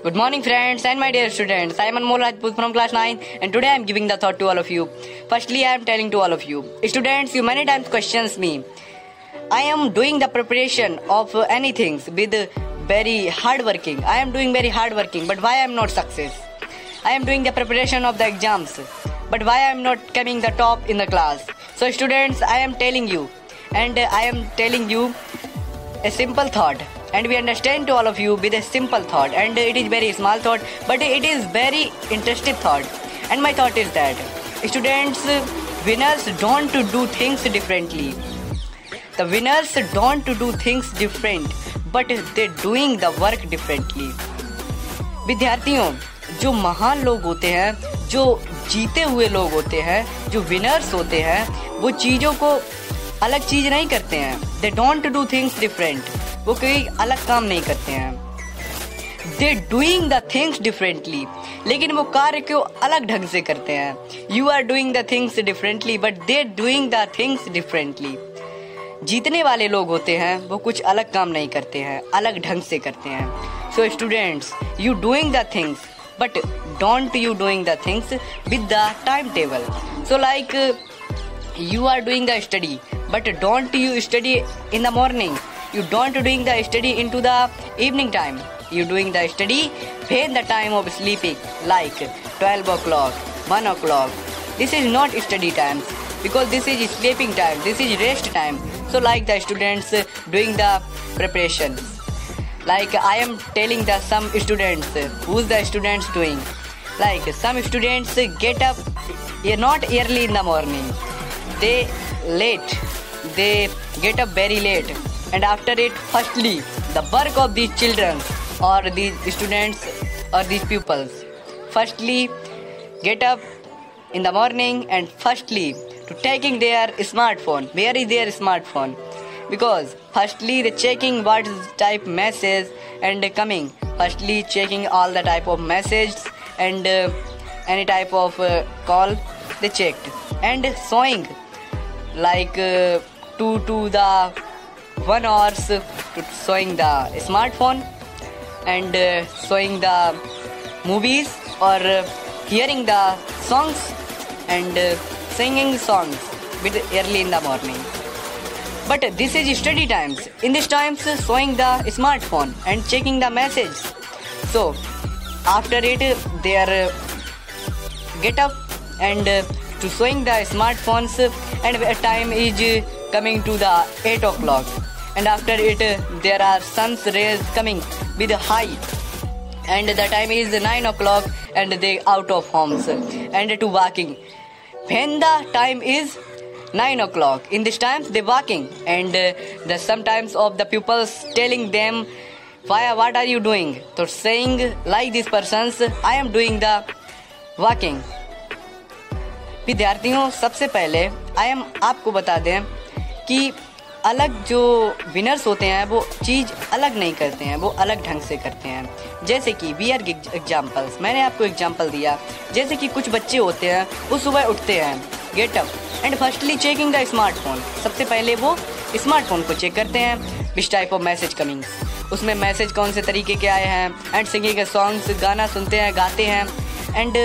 Good morning friends and my dear students. I am Anmol Rajput from class 9 and today I am giving the thought to all of you. Firstly, I am telling to all of you. Students, you many times questions me. I am doing the preparation of anything with very hard working. I am doing very hard working, but why I am not success? I am doing the preparation of the exams, but why I am not coming the top in the class? So students, I am telling you and I am telling you a simple thought. And we understand to all of you with a simple thought, and it is very small thought, but it is very interesting thought. And my thought is that students, winners don't do things differently. The winners don't do things different, but they doing the work differently. विद्यार्थियों, जो महान लोग होते हैं, जो जीते हुए लोग होते हैं, जो विनर्स होते हैं, वो चीज़ों को अलग चीज़ नहीं करते हैं. They don't do things different. वो कोई अलग काम नहीं करते हैं. They doing the things differently. लेकिन वो कार्य को अलग ढंग से करते हैं. You are doing the things differently, but they doing the things differently. जीतने वाले लोग होते हैं, वो कुछ अलग काम नहीं करते हैं, अलग ढंग से करते हैं. So students, you doing the things, but don't you doing the things with the timetable. So like you are doing the study, but don't you study in the morning. You don't doing the study into the evening time. You doing the study when the time of sleeping, like 12 o'clock, 1 o'clock. This is not study time, because this is sleeping time, this is rest time. So like the students doing the preparations. Like I am telling the some students, who's the students doing? Like some students get up not early in the morning. They late. They get up very late. And after it, firstly, the work of these children or these students or these pupils, firstly, get up in the morning and firstly to taking their smartphone. Where is their smartphone? Because firstly they checking what type message and coming. Firstly checking all the type of messages and any type of call they checked. And showing like to the 1 hour to showing the smartphone and showing the movies or hearing the songs and singing songs with early in the morning. But this is study times. In these times showing the smartphone and checking the message. So after it they are get up and to showing the smartphones, and time is coming to the 8 o'clock, and after it there are sun's rays coming with high, and the time is 9 o'clock and they out of homes and to walking. When the time is 9 o'clock, in this time they walking, and the sometimes of the pupils telling them, why, what are you doing? So saying like these persons, I am doing the walking. विद्यार्थियों, सबसे पहले आपको बता दें कि अलग जो winners होते हैं वो चीज़ अलग नहीं करते हैं, वो अलग ढंग से करते हैं. जैसे कि वी आर एग्जाम्पल्स, मैंने आपको एग्जाम्पल दिया. जैसे कि कुछ बच्चे होते हैं वो सुबह उठते हैं, get up and firstly checking the smartphone. सबसे पहले वो स्मार्टफोन को चेक करते हैं, which type of message coming, उसमें मैसेज कौन से तरीके के आए हैं, एंड सिंगिंग सॉन्ग्स, गाना सुनते हैं, गाते हैं. And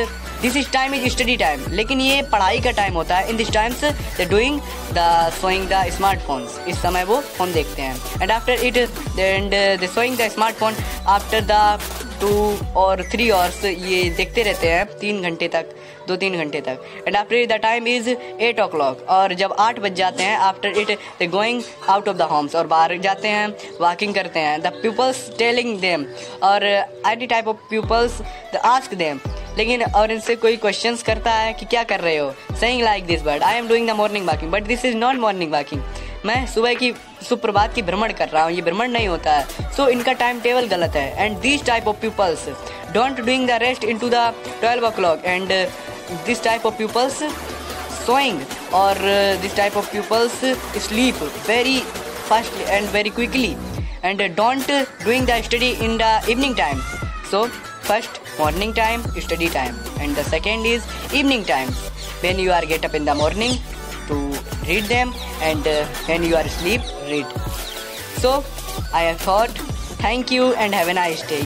this is time is study time, लेकिन ये पढ़ाई का टाइम होता है. In this times they doing the showing the smartphones, इस समय वो फोन देखते हैं. And after it and they showing the smartphone after the 2 और 3 आवर्स ये देखते रहते हैं 3 घंटे तक, 2-3 घंटे तक. And after the time is 8 o'clock, और जब 8 बज जाते हैं after it they going out of the homes, और बाहर जाते हैं, वॉकिंग करते हैं. द पीपल्स टेलिंग देम और any type of peoples ask them, लेकिन और इनसे कोई क्वेश्चंस करता है कि क्या कर रहे हो, saying like this but I am doing the morning walking, but this is not morning walking. मैं सुबह की सुप्रभात की भ्रमण कर रहा हूँ, ये भ्रमण नहीं होता है. सो इनका टाइम टेबल गलत है. And this type of peoples don't doing the rest into the 12 o'clock, and this type of peoples showing or this type of pupils sleep very fast and very quickly, and don't doing the study in the evening time. So first morning time study time, and the second is evening time when you are get up in the morning to read them, and when you are asleep read. So I have thought, thank you and have a nice day.